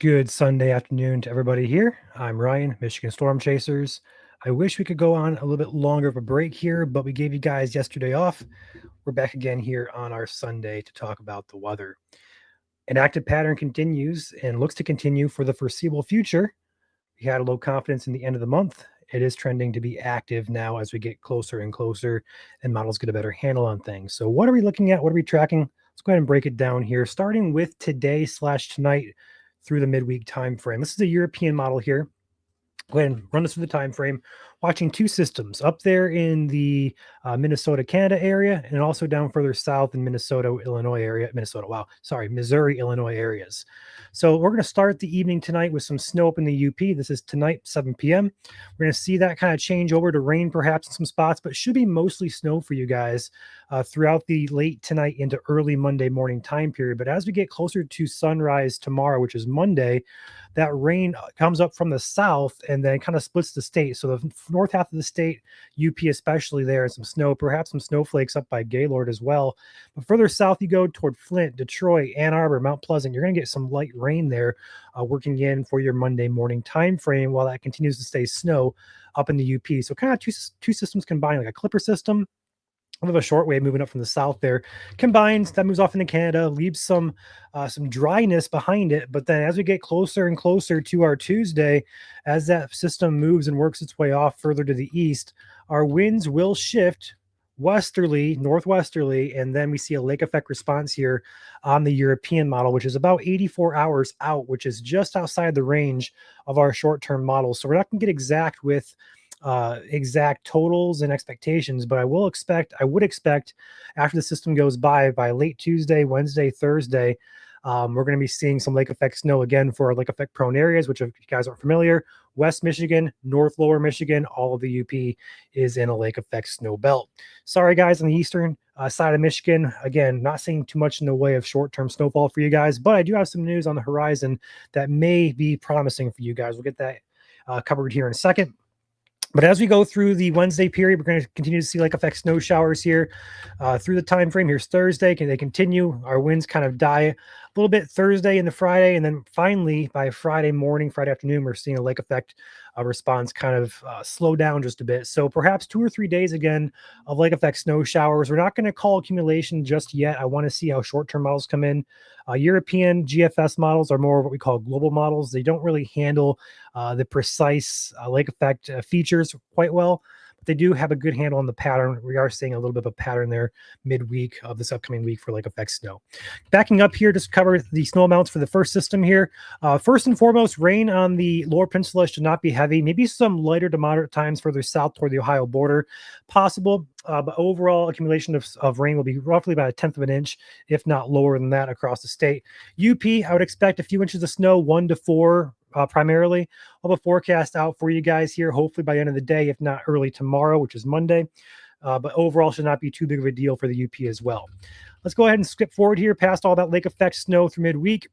Good Sunday afternoon to everybody here. I'm Ryan, Michigan Storm Chasers. I wish we could go on a little bit longer of a break here, but we gave you guys yesterday off. We're back again here on our Sunday to talk about the weather. An active pattern continues and looks to continue for the foreseeable future. We had a low confidence in the end of the month. It is trending to be active now as we get closer and closer and models get a better handle on things. So what are we looking at? What are we tracking? Let's go ahead and break it down here, starting with today/tonight through the midweek time frame. This is a European model here. Go ahead and run this through the time frame. Watching two systems up there in the Minnesota, Canada area, and also down further south in Minnesota, Illinois area. Missouri, Illinois areas. So we're going to start the evening tonight with some snow up in the UP. This is tonight, 7 p.m. We're going to see that kind of change over to rain perhaps in some spots, but should be mostly snow for you guys throughout the late tonight into early Monday morning time period. But as we get closer to sunrise tomorrow, which is Monday, that rain comes up from the south and then kind of splits the state. So the north half of the state, UP especially there, and some snow, perhaps some snowflakes up by Gaylord as well. But further south you go toward Flint, Detroit, Ann Arbor, Mount Pleasant, you're going to get some light rain there working in for your Monday morning time frame while that continues to stay snow up in the UP. So kind of two systems combined, like a clipper system of a shortwave moving up from the south there combines that moves off into Canada, leaves some dryness behind it. But then as we get closer and closer to our Tuesday, as that system moves and works its way off further to the east, our winds will shift westerly, northwesterly, and then we see a lake effect response here on the European model, which is about 84 hours out, which is just outside the range of our short-term models. So we're not going to get exact with exact totals and expectations, but I would expect after the system goes by late Tuesday, Wednesday, Thursday, we're going to be seeing some lake effect snow again for our lake effect prone areas, which if you guys aren't familiar, West Michigan, North Lower Michigan, all of the UP is in a lake effect snow belt. Sorry guys on the eastern side of Michigan, again, not seeing too much in the way of short-term snowfall for you guys, but I do have some news on the horizon that may be promising for you guys. We'll get that covered here in a second. But as we go through the Wednesday period, we're going to continue to see lake effect snow showers here through the time frame. Here's Thursday. Can they continue? Our winds kind of die a little bit Thursday into Friday, and then finally by Friday morning, Friday afternoon, we're seeing a lake effect response kind of slow down just a bit. So perhaps 2 or 3 days again of lake effect snow showers. We're not going to call accumulation just yet. I want to see how short-term models come in. European GFS models are more what we call global models. They don't really handle the precise lake effect features quite well, but they do have a good handle on the pattern. We are seeing a little bit of a pattern there midweek of this upcoming week for lake effect snow. Backing up here, just cover the snow amounts for the first system here. First and foremost, rain on the lower peninsula should not be heavy. Maybe some lighter to moderate times further south toward the Ohio border possible. But overall accumulation of rain will be roughly about 1/10 of an inch, if not lower than that across the state. UP, I would expect a few inches of snow, 1 to 4 primarily. I'll have a forecast out for you guys here, hopefully by the end of the day, if not early tomorrow, which is Monday. But overall should not be too big of a deal for the UP as well. Let's go ahead and skip forward here past all that lake effect snow through midweek.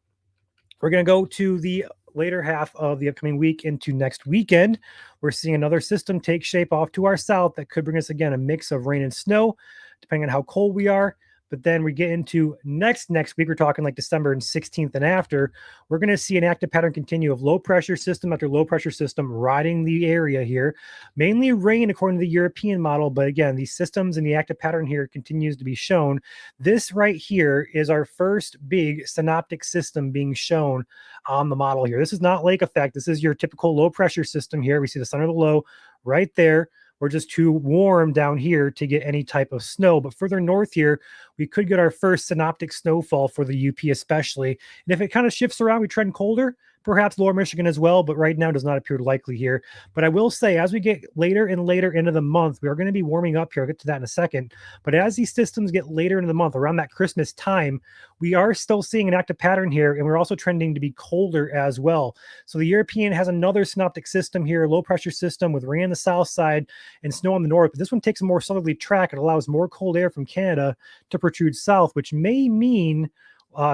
We're going to go to the later half of the upcoming week into next weekend. We're seeing another system take shape off to our south that could bring us again a mix of rain and snow, depending on how cold we are. But then we get into next week, we're talking like December 16th and after, we're going to see an active pattern continue of low pressure system after low pressure system riding the area here. Mainly rain according to the European model, but again, these systems and the active pattern here continues to be shown. This right here is our first big synoptic system being shown on the model here. This is not lake effect. This is your typical low pressure system here. We see the center of the low right there. We're just too warm down here to get any type of snow. But further north here, we could get our first synoptic snowfall for the UP especially. And if it kind of shifts around, we trend colder, perhaps lower Michigan as well, but right now does not appear likely here. But I will say, as we get later and later into the month, we are going to be warming up here. I'll get to that in a second. But as these systems get later into the month, around that Christmas time, we are still seeing an active pattern here, and we're also trending to be colder as well. So the European has another synoptic system here, low pressure system with rain on the south side and snow on the north. But this one takes a more southerly track. It allows more cold air from Canada to protrude south, which may mean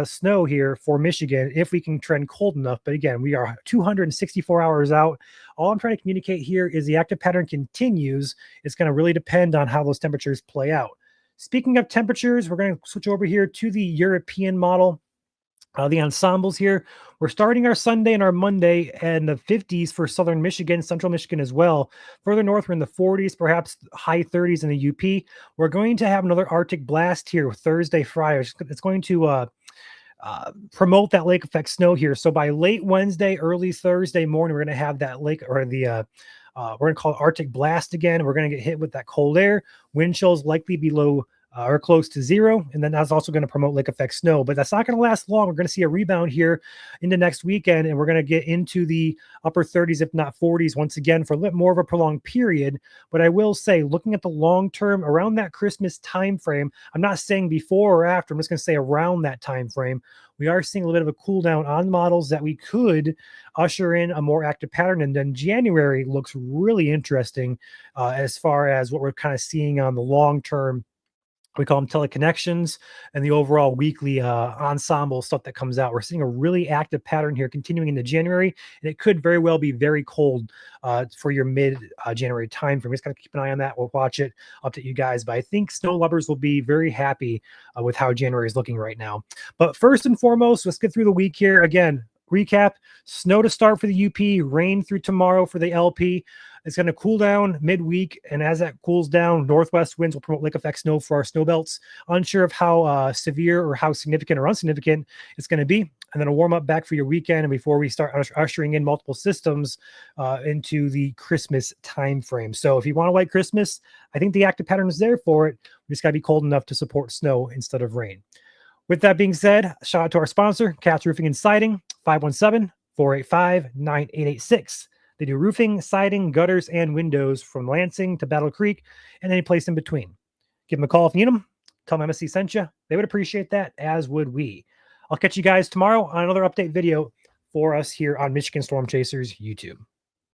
snow here for Michigan if we can trend cold enough. But again, we are 264 hours out. All I'm trying to communicate here is the active pattern continues. It's going to really depend on how those temperatures play out. Speaking of temperatures, we're going to switch over here to the European model. The ensembles here, we're starting our Sunday and our Monday and the 50s for southern Michigan, central Michigan as well. Further north, we're in the 40s, perhaps high 30s in the UP. We're going to have another Arctic blast here Thursday, Friday. It's going to promote that lake effect snow here. So by late Wednesday, early Thursday morning, we're going to have that lake or we're going to call it Arctic blast again. We're going to get hit with that cold air. Wind chills likely below or close to zero. And then that's also going to promote lake effect snow, but that's not going to last long. We're going to see a rebound here into next weekend, and we're going to get into the upper 30s, if not 40s, once again for a little more of a prolonged period. But I will say, looking at the long term around that Christmas time frame, I'm not saying before or after, I'm just going to say around that time frame, we are seeing a little bit of a cool down on models that we could usher in a more active pattern. And then January looks really interesting as far as what we're kind of seeing on the long term. We call them teleconnections and the overall weekly ensemble stuff that comes out. We're seeing a really active pattern here continuing into January, and it could very well be very cold for your mid-January time frame. Just got to keep an eye on that. We'll watch it, update you guys. But I think snow lovers will be very happy with how January is looking right now. But first and foremost, let's get through the week here. Again, recap, snow to start for the UP, rain through tomorrow for the LP. It's going to cool down midweek, and as that cools down, northwest winds will promote lake effect snow for our snow belts. Unsure of how severe or how significant or insignificant it's going to be. And then a warm up back for your weekend, and before we start ushering in multiple systems into the Christmas time frame. So if you want a white Christmas, I think the active pattern is there for it. We just got to be cold enough to support snow instead of rain. With that being said, shout out to our sponsor, Katz Roofing and Siding, 517-485-9886. They do roofing, siding, gutters, and windows from Lansing to Battle Creek and any place in between. Give them a call if you need them. Tell them MSC sent you. They would appreciate that, as would we. I'll catch you guys tomorrow on another update video for us here on Michigan Storm Chasers YouTube.